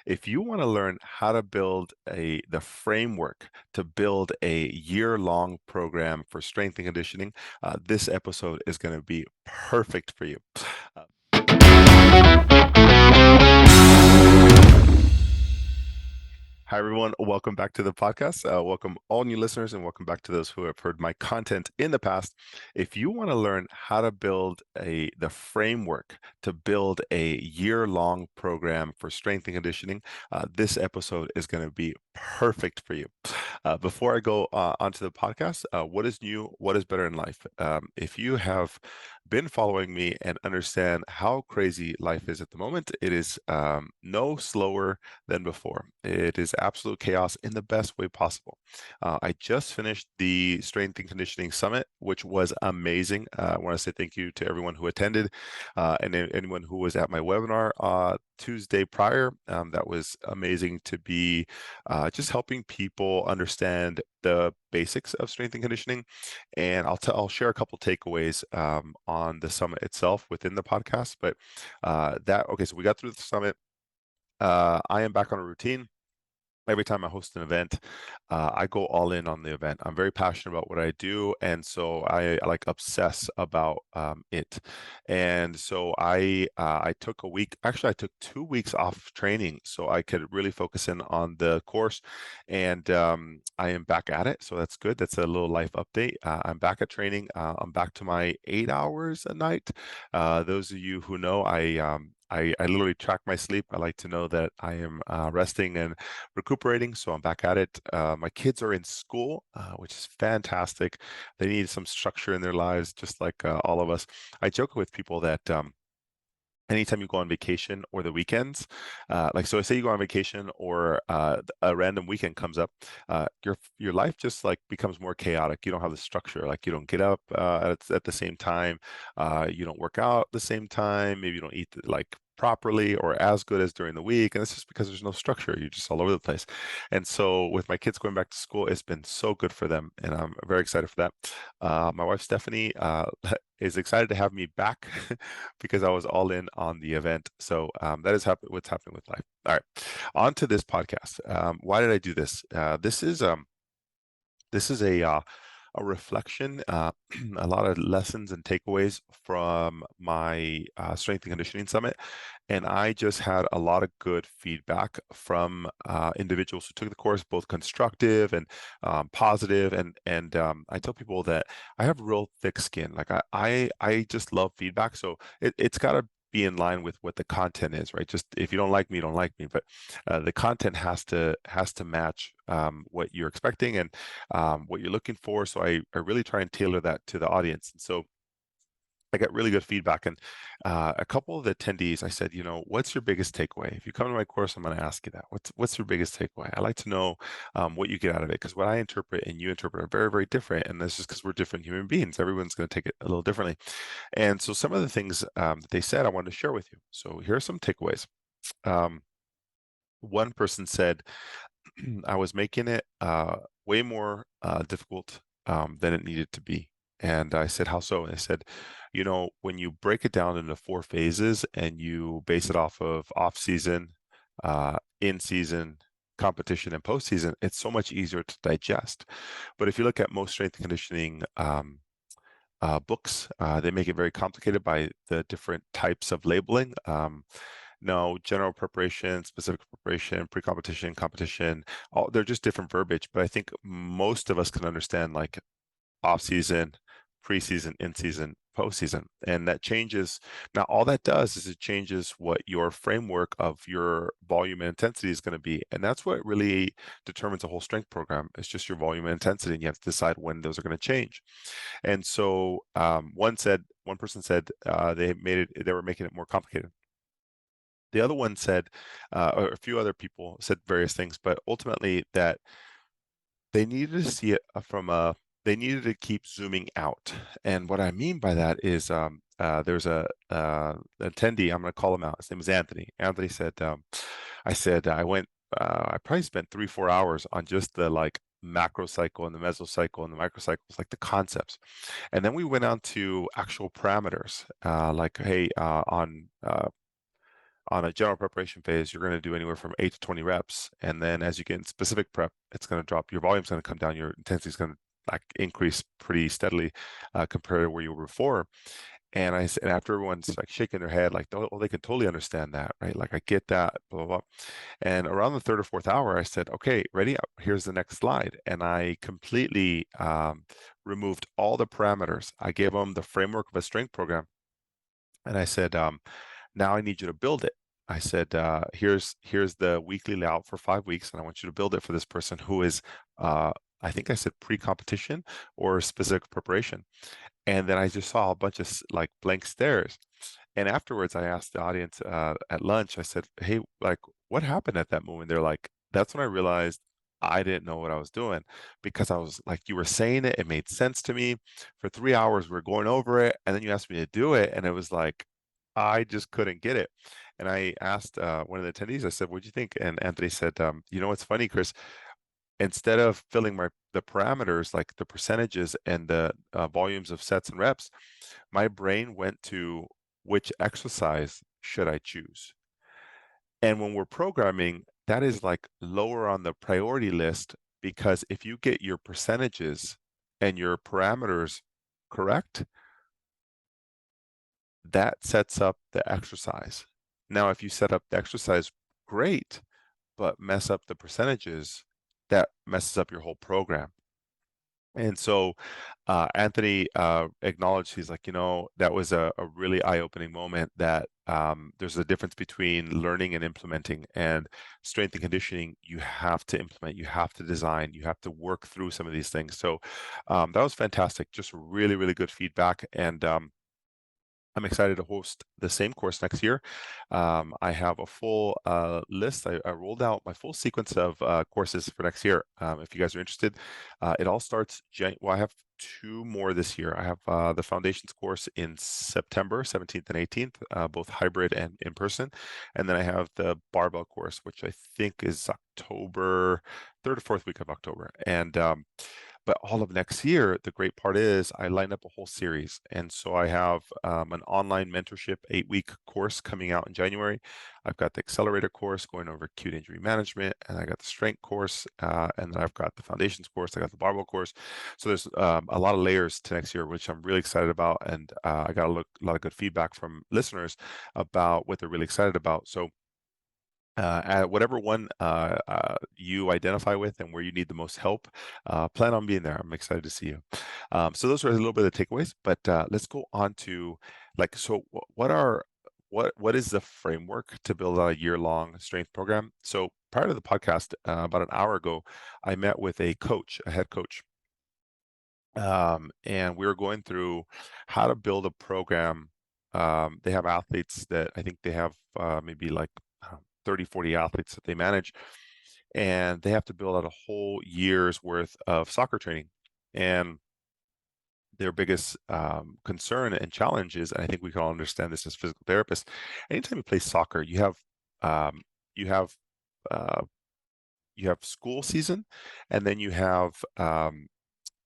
If you want to learn how to build the framework to build a year-long program for strength and conditioning, this episode is going to be perfect for you. Uh, Hi, everyone. Welcome back to the podcast. Welcome all new listeners, and welcome back to those who have heard my content in the past. If you want to learn how to build the framework to build a year-long program for strength and conditioning, this episode is going to be perfect for you. Before I go onto the podcast, what is new? What is better in life? If you have been following me and understand how crazy life is at the moment, it is no slower than before. It is absolute chaos in the best way possible. I just finished the Strength and Conditioning Summit, which was amazing. I want to say thank you to everyone who attended and anyone who was at my webinar Tuesday prior. That was amazing to be just helping people understand the basics of strength and conditioning. And I'll share a couple takeaways on the summit itself within the podcast. But okay, so we got through the summit. I am back on a routine. Every time I host an event, I go all in on the event. I'm very passionate about what I do, and so I like obsess about it. And so I took a week. Actually, I took 2 weeks off training so I could really focus in on the course. And I am back at it, so that's good. That's a little life update. I'm back at training. I'm back to my 8 hours a night. Those of you who know, I literally track my sleep. I like to know that I am resting and recuperating, so I'm back at it. My kids are in school, which is fantastic. They need some structure in their lives, just like all of us. I joke with people that anytime you go on vacation or the weekends, like so, say you go on vacation or a random weekend comes up, your life just like becomes more chaotic. You don't have the structure. Like you don't get up at the same time, you don't work out at the same time. Maybe you don't eat like properly or as good as during the week, and it's just because there's no structure. You're just all over the place. And so, with my kids going back to school, it's been so good for them, and I'm very excited for that. My wife Stephanie is excited to have me back because I was all in on the event. So that is what's happening with life. All right, on to this podcast. Why did I do this? This is a reflection, a lot of lessons and takeaways from my strength and conditioning summit. And I just had a lot of good feedback from individuals who took the course, both constructive and positive. And I tell people that I have real thick skin. Like I just love feedback. So it's got to be in line with what the content is, right? Just if you don't like me, you don't like me. But the content has to match what you're expecting and what you're looking for. So I really try and tailor that to the audience. And so I got really good feedback. And a couple of the attendees, I said, what's your biggest takeaway? If you come to my course, I'm going to ask you that. What's your biggest takeaway? I like to know what you get out of it, because what I interpret and you interpret are very, very different. And that's just because we're different human beings. Everyone's going to take it a little differently. And so some of the things that they said, I wanted to share with you. So here are some takeaways. One person said, I was making it way more difficult than it needed to be. And I said, how so? And they said, when you break it down into 4 phases and you base it off of off season, in season, competition, and postseason, it's so much easier to digest. But if you look at most strength and conditioning books, they make it very complicated by the different types of labeling. No, general preparation, specific preparation, pre-competition, competition, they're just different verbiage. But I think most of us can understand like off-season, preseason, in-season, postseason. And that changes. Now, all that does is it changes what your framework of your volume and intensity is going to be. And that's what really determines a whole strength program. It's just your volume and intensity. And you have to decide when those are going to change. And so one person said they were making it more complicated. The other one said, or a few other people said various things, but ultimately that they needed to see it they needed to keep zooming out. And what I mean by that is there's a attendee, I'm going to call him out. His name is Anthony. Anthony said, I probably spent 3-4 hours on just the like macro cycle and the mesocycle and the microcycles, like the concepts. And then we went on to actual parameters, like, hey, on On a general preparation phase, you're going to do anywhere from 8 to 20 reps. And then as you get in specific prep, it's going to drop. Your volume's going to come down. Your intensity is going to like increase pretty steadily compared to where you were before. And and after everyone's like shaking their head, like, oh, they can totally understand that, right? Like, I get that, blah, blah, blah. And around the third or fourth hour, I said, okay, ready? Here's the next slide. And I completely removed all the parameters. I gave them the framework of a strength program. And I said, now I need you to build it. I said, here's the weekly layout for 5 weeks, and I want you to build it for this person who is, I think I said pre-competition or specific preparation. And then I just saw a bunch of like blank stares. And afterwards, I asked the audience at lunch, I said, hey, like, what happened at that moment? They're like, that's when I realized I didn't know what I was doing, because I was like, you were saying it, it made sense to me. For 3 hours, we are going over it, and then you asked me to do it, and it was like, I just couldn't get it. And I asked one of the attendees, I said, what'd you think? And Anthony said, you know what's funny, Chris? Instead of filling the parameters, like the percentages and the volumes of sets and reps, my brain went to, which exercise should I choose? And when we're programming, that is like lower on the priority list, because if you get your percentages and your parameters correct, that sets up the exercise. Now, if you set up the exercise great, but mess up the percentages, that messes up your whole program. And so Anthony acknowledged, he's like, that was a really eye-opening moment, that there's a difference between learning and implementing. And strength and conditioning, you have to implement, you have to design, you have to work through some of these things. So that was fantastic, just really, really good feedback. And I'm excited to host the same course next year. I have a full list. I rolled out my full sequence of courses for next year. If you guys are interested, it all starts, well, I have 2 more this year. I have the foundations course in September 17th and 18th, both hybrid and in person. And then I have the barbell course, which I think is October, 3rd or 4th week of October. And but all of next year, the great part is I lined up a whole series. And so I have an online mentorship 8-week course coming out in January. I've got the accelerator course going over acute injury management, and I got the strength course, and then I've got the foundations course. I got the barbell course. So there's a lot of layers to next year, which I'm really excited about. And I got a lot of good feedback from listeners about what they're really excited about. So at whatever one you identify with and where you need the most help, plan on being there. I'm excited to see you. So those are a little bit of takeaways, but let's go on to, like, so what is the framework to build a year-long strength program? So prior to the podcast, about an hour ago, I met with a head coach, and we were going through how to build a program. They have athletes that I think they have maybe like 30, 40 athletes that they manage, and they have to build out a whole year's worth of soccer training. And their biggest concern and challenge is, and I think we can all understand this as physical therapists, anytime you play soccer, um, you have uh, you have school season, and then you have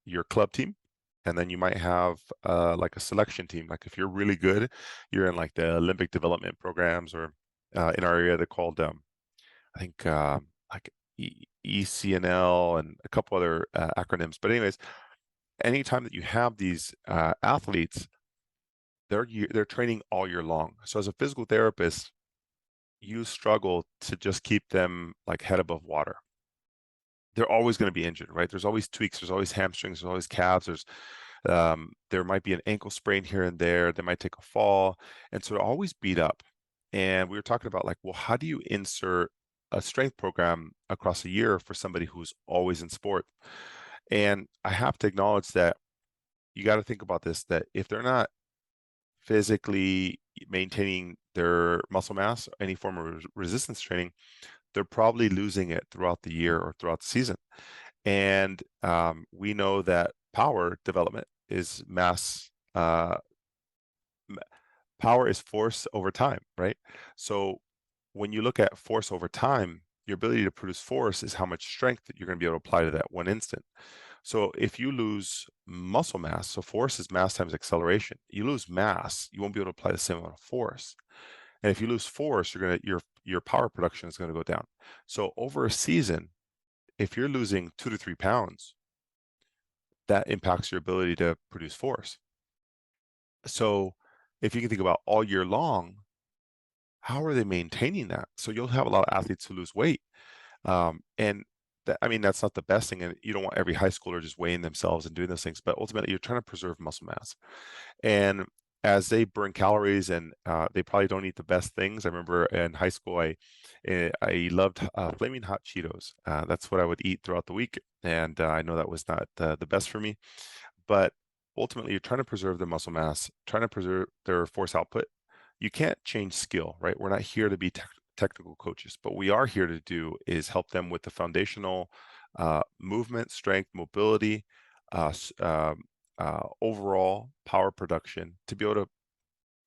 your club team, and then you might have like a selection team. Like if you're really good, you're in like the Olympic development programs, or in our area they're called I think like ECNL and a couple other acronyms. But anyways, anytime that you have these athletes, they're training all year long. So as a physical therapist, you struggle to just keep them like head above water. They're always going to be injured, right? There's always tweaks, there's always hamstrings, there's always calves, there might be an ankle sprain here and there, they might take a fall, and so they're always beat up. And we were talking about, like, well, how do you insert a strength program across a year for somebody who's always in sport? And I have to acknowledge that you got to think about this, that if they're not physically maintaining their muscle mass, any form of resistance training, they're probably losing it throughout the year or throughout the season. And we know that power development is power is force over time, right? So when you look at force over time, your ability to produce force is how much strength that you're going to be able to apply to that one instant. So if you lose muscle mass, so force is mass times acceleration, you lose mass, you won't be able to apply the same amount of force. And if you lose force, your power production is going to go down. So over a season, if you're losing 2 to 3 pounds, that impacts your ability to produce force. So if you can think about all year long, how are they maintaining that? So you'll have a lot of athletes who lose weight. And that, I mean, that's not the best thing. And you don't want every high schooler just weighing themselves and doing those things, but ultimately you're trying to preserve muscle mass. And as they burn calories and they probably don't eat the best things. I remember in high school, I loved flaming hot Cheetos. That's what I would eat throughout the week. And I know that was not the best for me, but ultimately you're trying to preserve their muscle mass, trying to preserve their force output. You can't change skill, right? We're not here to be technical coaches, but we are here to do is help them with the foundational movement, strength, mobility, overall power production to be able to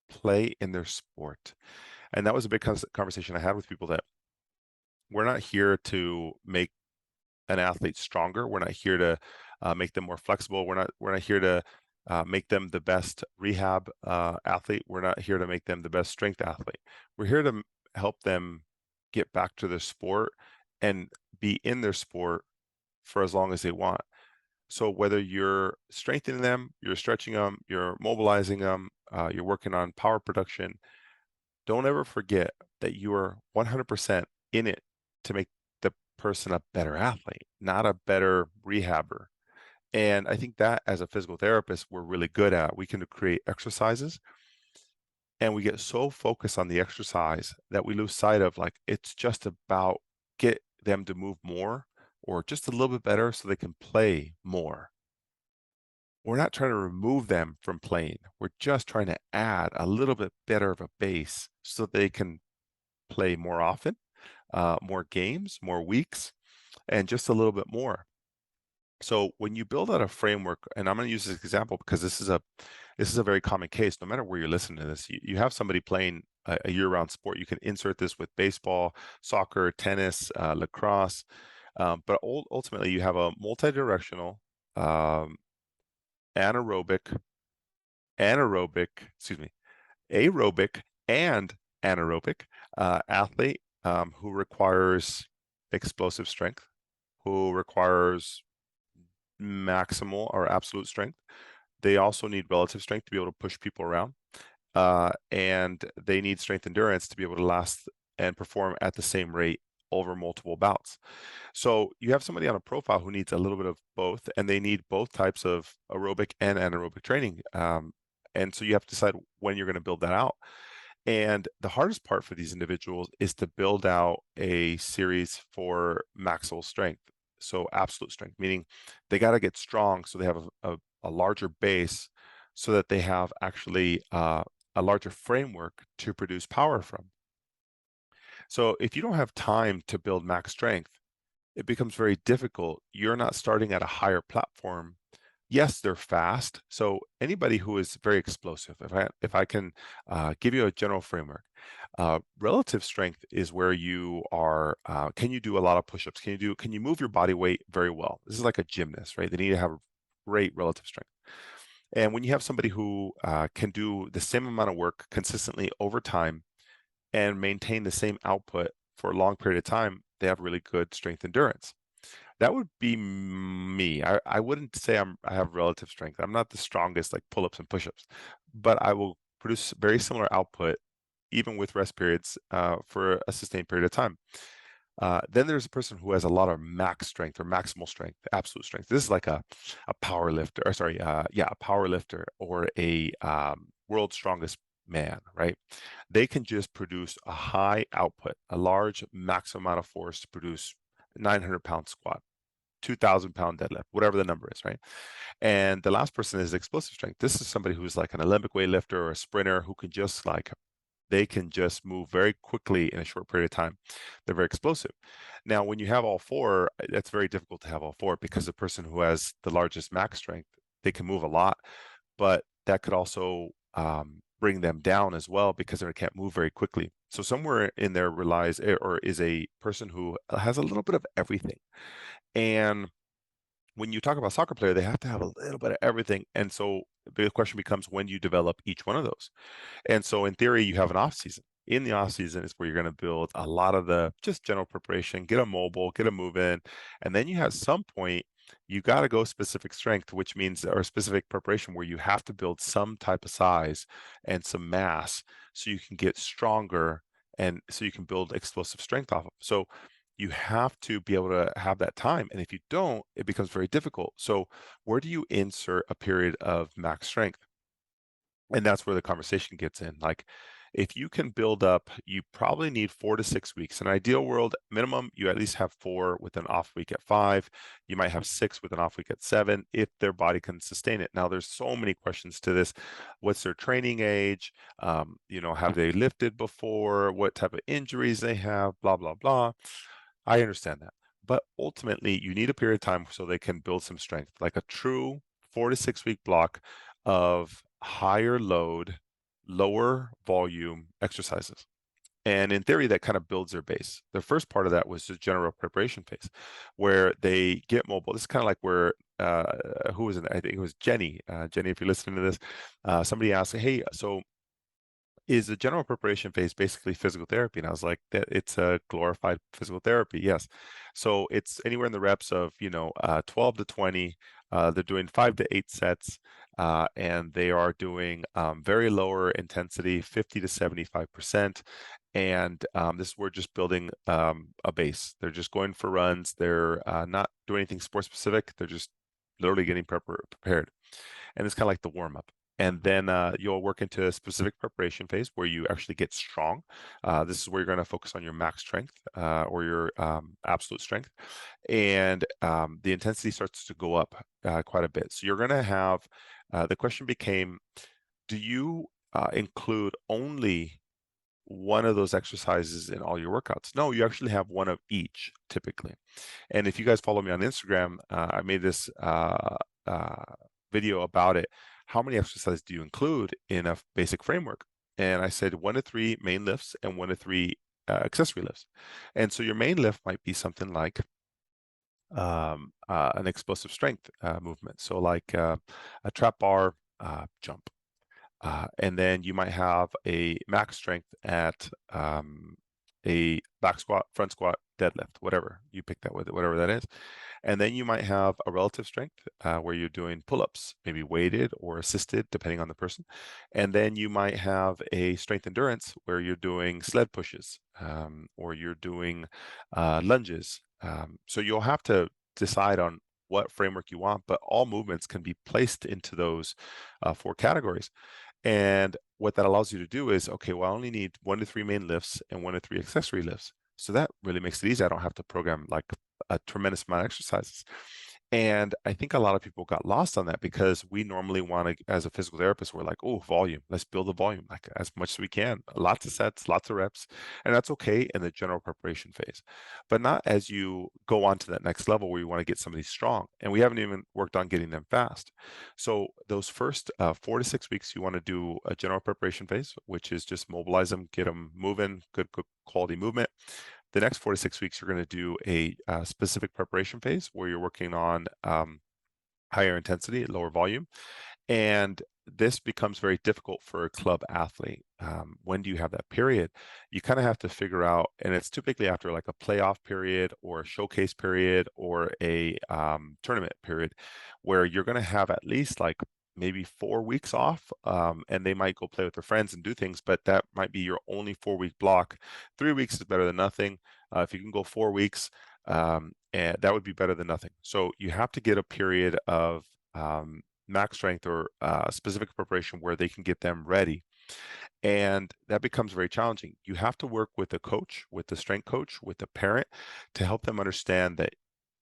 play in their sport. And that was a big conversation I had with people, that we're not here to make an athlete stronger. We're not here to make them more flexible. We're not here to make them the best rehab athlete. We're not here to make them the best strength athlete. We're here to help them get back to their sport and be in their sport for as long as they want. So whether you're strengthening them, you're stretching them, you're mobilizing them, you're working on power production, don't ever forget that you are 100% in it to make the person a better athlete, not a better rehabber. And I think that as a physical therapist, we're really good at. We can create exercises and we get so focused on the exercise that we lose sight of, like, it's just about get them to move more or just a little bit better so they can play more. We're not trying to remove them from playing. We're just trying to add a little bit better of a base so they can play more often, more games, more weeks, and just a little bit more. So when you build out a framework, and I'm going to use this example because this is a very common case. No matter where you're listening to this, you have somebody playing a year-round sport. You can insert this with baseball, soccer, tennis, lacrosse, but ultimately you have a multi-directional um, anaerobic, excuse me, aerobic and anaerobic athlete who requires explosive strength, who requires maximal or absolute strength. They also need relative strength to be able to push people around. And they need strength endurance to be able to last and perform at the same rate over multiple bouts. So you have somebody on a profile who needs a little bit of both, and they need both types of aerobic and anaerobic training. And so you have to decide when you're going to build that out. And the hardest part for these individuals is to build out a series for maximal strength. So absolute strength, meaning they got to get strong so they have a larger base so that they have actually a larger framework to produce power from. So if you don't have time to build max strength, it becomes very difficult. You're not starting at a higher platform. Yes, they're fast. So anybody who is very explosive, if I can give you a general framework, relative strength is where you are. Can you do a lot of push-ups? Can you move your body weight very well? This is like a gymnast, right? They need to have great relative strength. And when you have somebody who can do the same amount of work consistently over time and maintain the same output for a long period of time, they have really good strength endurance. That would be me. I wouldn't say I have relative strength. I'm not the strongest like pull-ups and push-ups, but I will produce very similar output even with rest periods for a sustained period of time. Then there's a person who has a lot of max strength or maximal strength, absolute strength. This is like a power lifter, or sorry, a power lifter or a world's strongest man, right? They can just produce a high output, a large maximum amount of force to produce 900-pound squat, 2,000-pound deadlift, whatever the number is, right? And the last person is explosive strength. This is somebody who's like an Olympic weightlifter or a sprinter who can just they can just move very quickly in a short period of time. They're very explosive. Now, when you have all four, that's very difficult to have all four because the person who has the largest max strength, they can move a lot, but that could also bring them down as well because they can't move very quickly. So somewhere in there relies or is a person who has a little bit of everything. And when you talk about soccer player, they have to have a little bit of everything. And so the question becomes when you develop each one of those. And so in theory, you have an off season. in the off season is where you're going to build a lot of the just general preparation, get them mobile, get them moving, and then you have some point you got to go specific strength, which means or specific preparation where you have to build some type of size and some mass so you can get stronger and so you can build explosive strength off of. So you have to be able to have that time. And if you don't, it becomes very difficult. So where do you insert a period of max strength? And that's where the conversation gets in. Like, if you can build up, you probably need 4 to 6 weeks. In an ideal world, minimum, you at least have 4 with an off week at 5. You might have 6 with an off week at 7 if their body can sustain it. Now, there's so many questions to this. What's their training age? Have they lifted before? What type of injuries they have? Blah, blah, blah. I understand that. But ultimately, you need a period of time so they can build some strength, like a true 4 to 6 week block of higher load, lower volume exercises. And in theory, that kind of builds their base. The first part of that was the general preparation phase, where they get mobile. This is kind of like where, who was it? I think it was Jenny. Jenny, if you're listening to this, somebody asked, hey, so is the general preparation phase basically physical therapy? And I was like, that it's a glorified physical therapy. Yes. So it's anywhere in the reps of, 12 to 20. They're doing 5 to 8 sets, and they are doing very lower intensity, 50 to 75%. And this we're just building a base. They're just going for runs. They're not doing anything sport specific. They're just literally getting prepared. And it's kind of like the warm up. And then you'll work into a specific preparation phase where you actually get strong. This is where you're going to focus on your max strength or your absolute strength. And the intensity starts to go up quite a bit. So you're going to have, the question became, do you include only one of those exercises in all your workouts? No, you actually have one of each typically. And if you guys follow me on Instagram, I made this video about it. How many exercises do you include in a basic framework? And I said 1 to 3 main lifts and 1 to 3 accessory lifts. And so your main lift might be something like an explosive strength movement. So like a trap bar jump. And then you might have a max strength at a back squat, front squat, deadlift, whatever you pick that with, whatever that is. And then you might have a relative strength where you're doing pull-ups, maybe weighted or assisted, depending on the person. And then you might have a strength endurance where you're doing sled pushes or you're doing lunges. So you'll have to decide on what framework you want, but all movements can be placed into those 4 categories. And what that allows you to do is, okay, well, I only need 1 to 3 main lifts and 1 to 3 accessory lifts. So that really makes it easy. I don't have to program like a tremendous amount of exercises. And I think a lot of people got lost on that because we normally want to, as a physical therapist, we're like, oh, volume, let's build the volume like as much as we can. Lots of sets, lots of reps. And that's okay in the general preparation phase, but not as you go on to that next level where you want to get somebody strong. And we haven't even worked on getting them fast. So those first 4 to 6 weeks, you want to do a general preparation phase, which is just mobilize them, get them moving, good quality movement. The next 4 to 6 weeks, you're going to do a specific preparation phase where you're working on higher intensity, lower volume. And this becomes very difficult for a club athlete. When do you have that period? You kind of have to figure out, and it's typically after like a playoff period or a showcase period or a tournament period, where you're going to have at least like maybe 4 weeks off, and they might go play with their friends and do things, but that might be your only 4 week block. 3 weeks is better than nothing. If you can go 4 weeks, and that would be better than nothing. So you have to get a period of max strength or specific preparation where they can get them ready. And that becomes very challenging. You have to work with the coach, with the strength coach, with the parent to help them understand that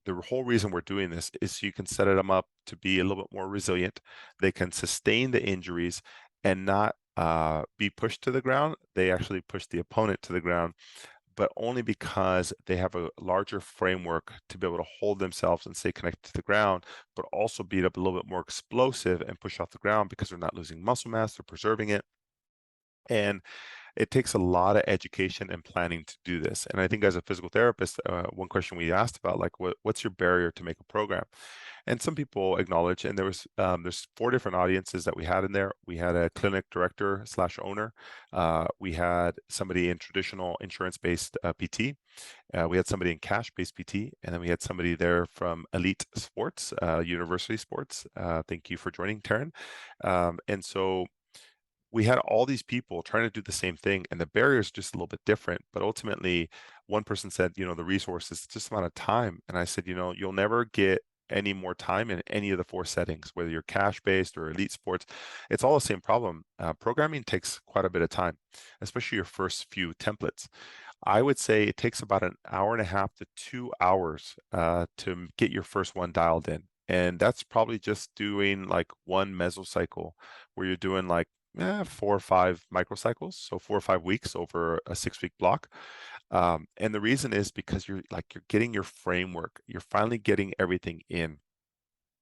the whole reason we're doing this is so you can set them up to be a little bit more resilient. They can sustain the injuries and not be pushed to the ground. They actually push the opponent to the ground, but only because they have a larger framework to be able to hold themselves and stay connected to the ground, but also be a little bit more explosive and push off the ground because they're not losing muscle mass, they're preserving it. And it takes a lot of education and planning to do this. And I think as a physical therapist, one question we asked about, like, what's your barrier to make a program? And some people acknowledge, and there's 4 different audiences that we had in there. We had a clinic director slash owner. We had somebody in traditional insurance-based PT. We had somebody in cash-based PT, and then we had somebody there from elite sports, university sports. Thank you for joining, Taryn. And so we had all these people trying to do the same thing, and the barrier is just a little bit different. But ultimately, one person said, the resources, just amount of time. And I said, you'll never get any more time in any of the 4 settings, whether you're cash-based or elite sports. It's all the same problem. Programming takes quite a bit of time, especially your first few templates. I would say it takes about an hour and a half to 2 hours to get your first one dialed in. And that's probably just doing like one mesocycle where you're doing like 4 or 5 microcycles, so 4 or 5 weeks over a 6-week block. And the reason is because you're getting your framework, you're finally getting everything in.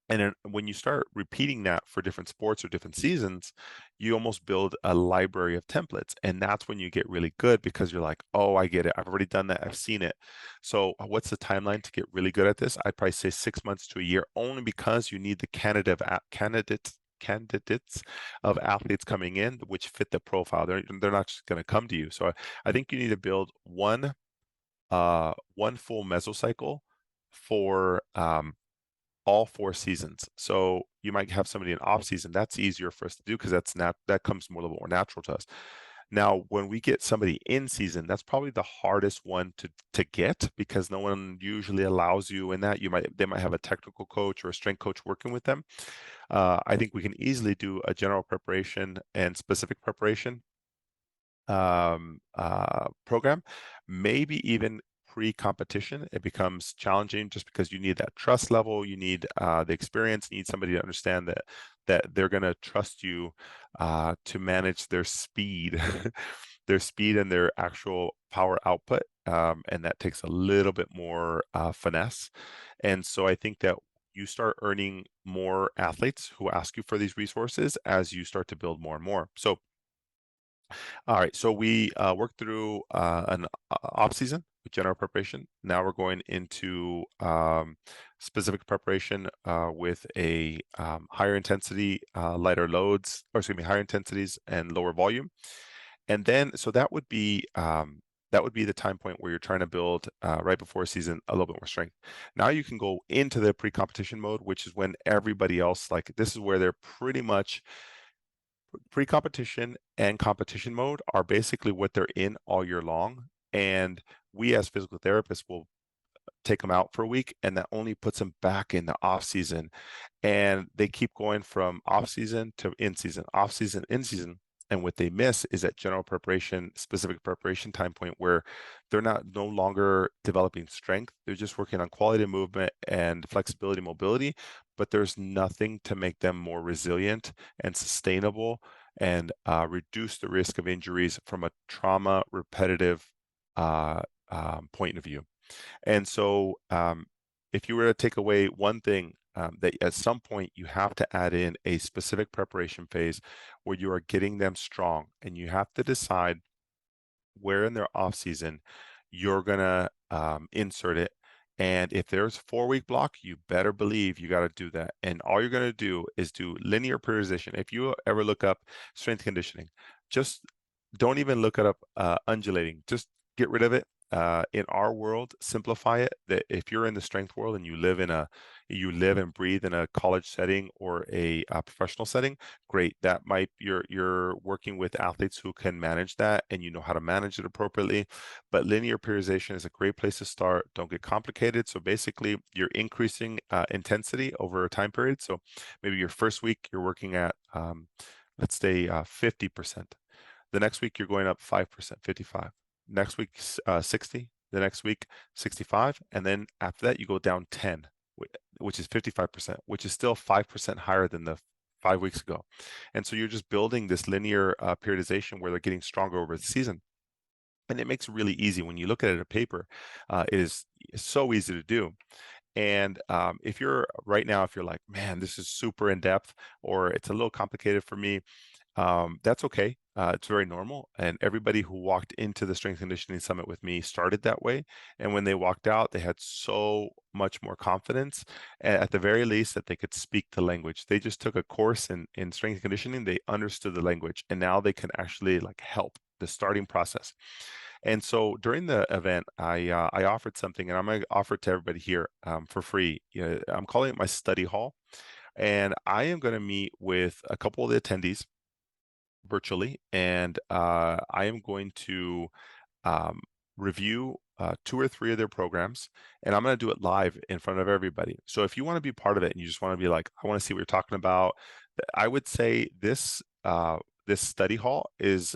And then when you start repeating that for different sports or different seasons, you almost build a library of templates. And that's when you get really good, because you're like, oh, I get it. I've already done that. I've seen it. So what's the timeline to get really good at this? I'd probably say 6 months to a year, only because you need the candidates of athletes coming in which fit the profile. They're not just going to come to you. So I think you need to build one full mesocycle for all 4 seasons. So you might have somebody in off season. That's easier for us to do because that comes a little bit more natural to us. Now, when we get somebody in season, that's probably the hardest one to get, because no one usually allows you in that. They might have a technical coach or a strength coach working with them. I think we can easily do a general preparation and specific preparation program, maybe even pre-competition. It becomes challenging just because you need that trust level, you need the experience, you need somebody to understand that they're going to trust you to manage their speed, their speed and their actual power output, and that takes a little bit more finesse. And so I think that you start earning more athletes who ask you for these resources as you start to build more and more. So all right, so we worked through an off season with general preparation. Now we're going into specific preparation with a higher intensity, lighter loads, or excuse me, higher intensities and lower volume. And then, so that would be the time point where you're trying to build right before a season a little bit more strength. Now you can go into the pre-competition mode, which is when everybody else, like, this is where they're pretty much pre-competition and competition mode are basically what they're in all year long. And we as physical therapists will take them out for a week, and that only puts them back in the off season. And they keep going from off season to in season, off season, in season. And what they miss is that general preparation, specific preparation time point where they're no longer developing strength. They're just working on quality of movement and flexibility, mobility, but there's nothing to make them more resilient and sustainable and reduce the risk of injuries from a trauma repetitive point of view. And so if you were to take away one thing, that at some point you have to add in a specific preparation phase where you are getting them strong, and you have to decide where in their off season you're gonna insert it. And if there's a 4-week block, you better believe you got to do that. And all you're going to do is do linear periodization. If you ever look up strength conditioning, just don't even look it up undulating. Just get rid of it. In our world, simplify it. That if you're in the strength world and you live and breathe in a college setting or a professional setting, great. That might you're working with athletes who can manage that, and you know how to manage it appropriately. But linear periodization is a great place to start. Don't get complicated. So basically, you're increasing intensity over a time period. So maybe your first week you're working at let's say 50%. The next week you're going up 5%, 55. Next week 60, the next week 65, and then after that you go down 10, which is 55%, which is still 5% higher than the 5 weeks ago. And so you're just building this linear periodization where they're getting stronger over the season. And it makes it really easy when you look at it on paper. It is so easy to do. And if you're like, man, this is super in depth, or it's a little complicated for me, that's okay. It's very normal, and everybody who walked into the strength conditioning summit with me started that way. And when they walked out, they had so much more confidence, at the very least, that they could speak the language. They just took a course in strength conditioning, they understood the language, and now they can actually like help the starting process. And so during the event, I offered something, and I'm going to offer it to everybody here for free. I'm calling it my study hall, and I am going to meet with a couple of the attendees virtually, and I am going to um, review 2 or 3 of their programs, and I'm going to do it live in front of everybody. So if you want to be part of it and you just want to be like, I want to see what you're talking about, I would say this study hall is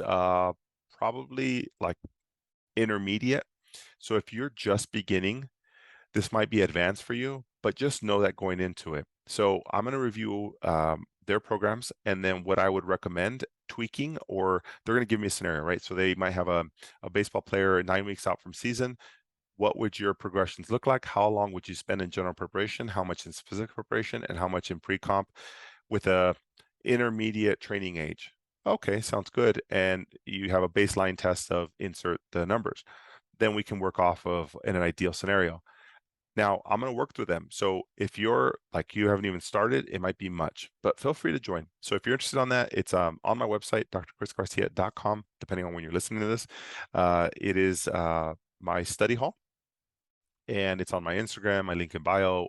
probably like intermediate. So if you're just beginning, this might be advanced for you, but just know that going into it. So I'm going to review their programs, and then what I would recommend tweaking, or they're going to give me a scenario, right? So they might have a baseball player 9 weeks out from season. What would your progressions look like? How long would you spend in general preparation? How much in specific preparation? And how much in pre-comp with a intermediate training age? Okay, sounds good. And you have a baseline test of insert the numbers. Then we can work off of in an ideal scenario. Now, I'm going to work through them. So if you're like, you haven't even started, it might be much, but feel free to join. So if you're interested on that, it's on my website, drchrisgarcia.com, depending on when you're listening to this. It is my study hall, and it's on my Instagram, my link in bio,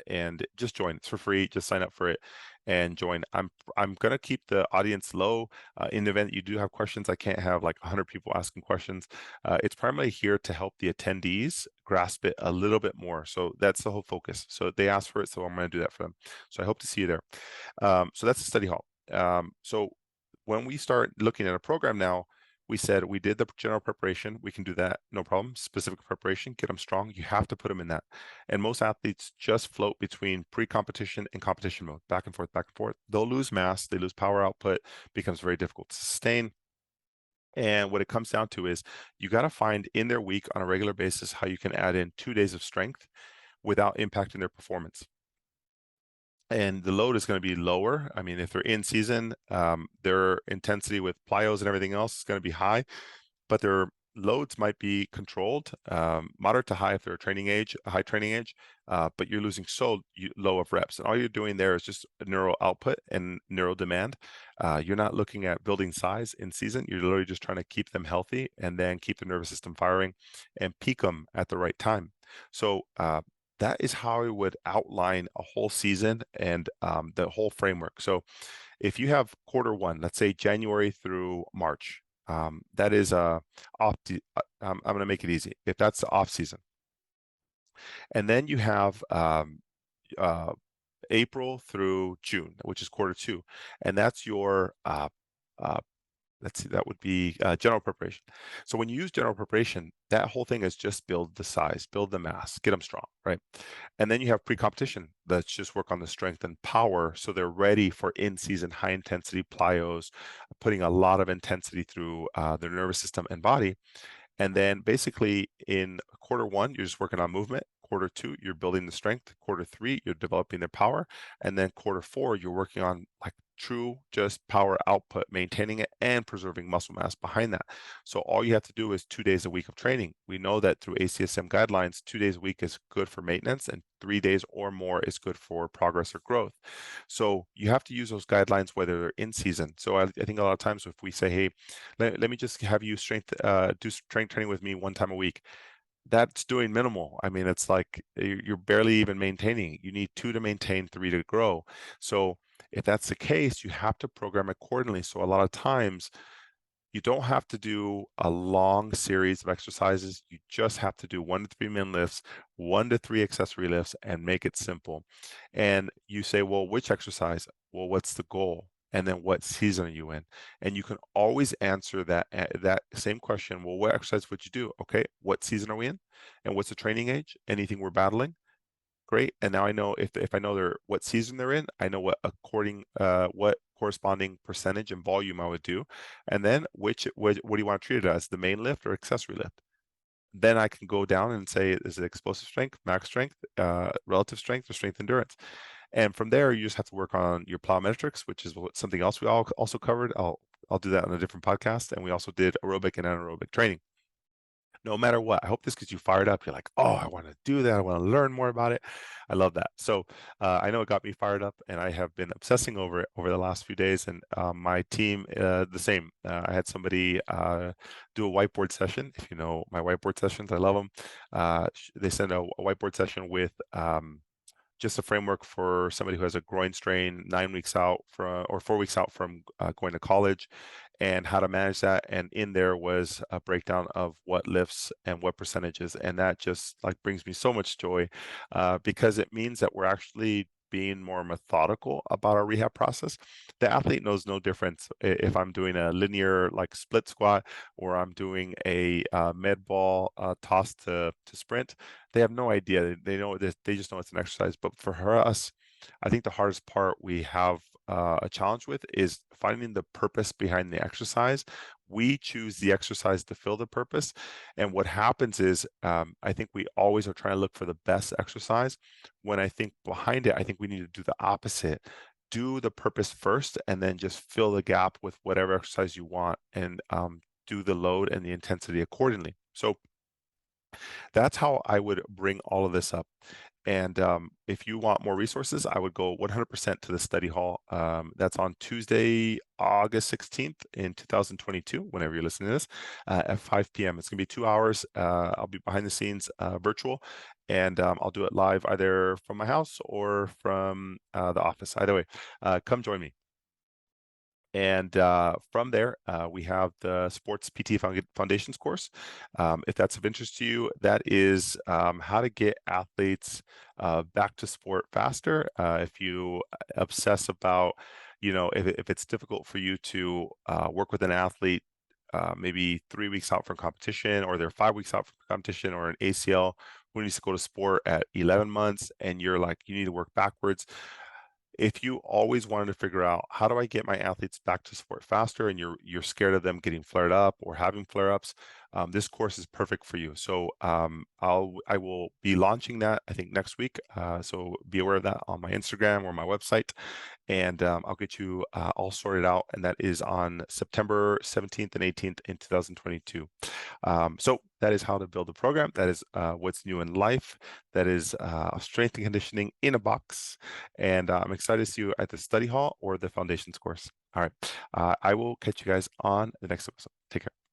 and just join. It's for free. Just sign up for it and join. I'm gonna keep the audience low. In the event that you do have questions, I can't have like 100 people asking questions. It's primarily here to help the attendees grasp it a little bit more. So that's the whole focus. So they asked for it, so I'm gonna do that for them. So I hope to see you there. So that's the study hall. So when we start looking at a program now, we said we did the general preparation. We can do that, no problem. Specific preparation, get them strong. You have to put them in that. And most athletes just float between pre-competition and competition mode, back and forth, back and forth. They'll lose mass, they lose power output, becomes very difficult to sustain. And what it comes down to is you got to find in their week on a regular basis how you can add in 2 days of strength without impacting their performance. And the load is going to be lower. I mean, if they're in season, their intensity with plyos and everything else is going to be high, but their loads might be controlled, moderate to high if they're a high training age, but you're losing so low of reps. And all you're doing there is just neural output and neural demand. You're not looking at building size in season. You're literally just trying to keep them healthy and then keep the nervous system firing and peak them at the right time. So that is how I would outline a whole season and the whole framework. So if you have quarter 1, let's say January through March, that is I'm going to make it easy. If that's the off season, and then you have April through June, which is quarter 2, and that's your let's see, that would be general preparation. So when you use general preparation, that whole thing is just build the size, build the mass, get them strong, right? And then you have pre-competition. Let's just work on the strength and power so they're ready for in-season high intensity plyos, putting a lot of intensity through their nervous system and body. And then basically in quarter 1, you're just working on movement. Quarter 2, you're building the strength. Quarter 3, you're developing their power. And then quarter 4, you're working on like true just power output, maintaining it and preserving muscle mass behind that. So all you have to do is 2 days a week of training. We know that through ACSM guidelines, 2 days a week is good for maintenance, and 3 days or more is good for progress or growth. So you have to use those guidelines whether they're in season. So I think a lot of times if we say, hey, let me just have you do strength training with me 1 time a week, that's doing minimal. I mean, it's like you're barely even maintaining. You need 2 to maintain, 3 to grow. So if that's the case, you have to program accordingly. So a lot of times you don't have to do a long series of exercises. You just have to do 1 to 3 min lifts, 1 to 3 accessory lifts, and make it simple. And you say, well, which exercise? Well, what's the goal? And then what season are you in? And you can always answer that same question. Well, what exercise would you do? Okay, what season are we in? And what's the training age? Anything we're battling? Great. And now I know if I know what season they're in, I know what corresponding percentage and volume I would do. And then what do you want to treat it as? The main lift or accessory lift? Then I can go down and say, is it explosive strength, max strength, relative strength, or strength endurance? And from there, you just have to work on your plyometrics, which is something else we also covered. I'll I'll do that on a different podcast. And we also did aerobic and anaerobic training. No matter what, I hope this gets you fired up. You're like, oh, I want to do that. I want to learn more about it. I love that. So I know it got me fired up, and I have been obsessing over it over the last few days. And my team, the same. I had somebody do a whiteboard session. If you know my whiteboard sessions, I love them. They send a whiteboard session with just a framework for somebody who has a groin strain 9 weeks out from or 4 weeks out from going to college, and how to manage that. And in there was a breakdown of what lifts and what percentages, and that just like brings me so much joy because it means that we're actually being more methodical about our rehab process. The athlete knows no difference if I'm doing a linear like split squat or I'm doing a med ball toss to sprint. They have no idea. They know this. They just know it's an exercise. But for us, I think the hardest part we have a challenge with is finding the purpose behind the exercise. We choose the exercise to fill the purpose. And what happens is, I think we always are trying to look for the best exercise. When I think behind it, I think we need to do the opposite. Do the purpose first, and then just fill the gap with whatever exercise you want, and do the load and the intensity accordingly. So that's how I would bring all of this up. And if you want more resources, I would go 100% to the study hall. That's on Tuesday, August 16th in 2022, whenever you're listening to this, at 5 p.m. It's going to be 2 hours. I'll be behind the scenes virtual, and I'll do it live either from my house or from the office. Either way, come join me. And from there, we have the Sports PT Foundations course. If that's of interest to you, that is how to get athletes back to sport faster. If you obsess about, if it's difficult for you to work with an athlete maybe 3 weeks out from competition, or they're 5 weeks out from competition, or an ACL who needs to go to sport at 11 months, and you're like, you need to work backwards. If you always wanted to figure out how do I get my athletes back to sport faster, and you're scared of them getting flared up or having flare-ups, this course is perfect for you. So I will be launching that, I think, next week. So be aware of that on my Instagram or my website, and I'll get you all sorted out. And that is on September 17th and 18th in 2022. So that is how to build a program. That is what's new in life. That is strength and conditioning in a box. And I'm excited to see you at the study hall or the foundations course. All right. I will catch you guys on the next episode. Take care.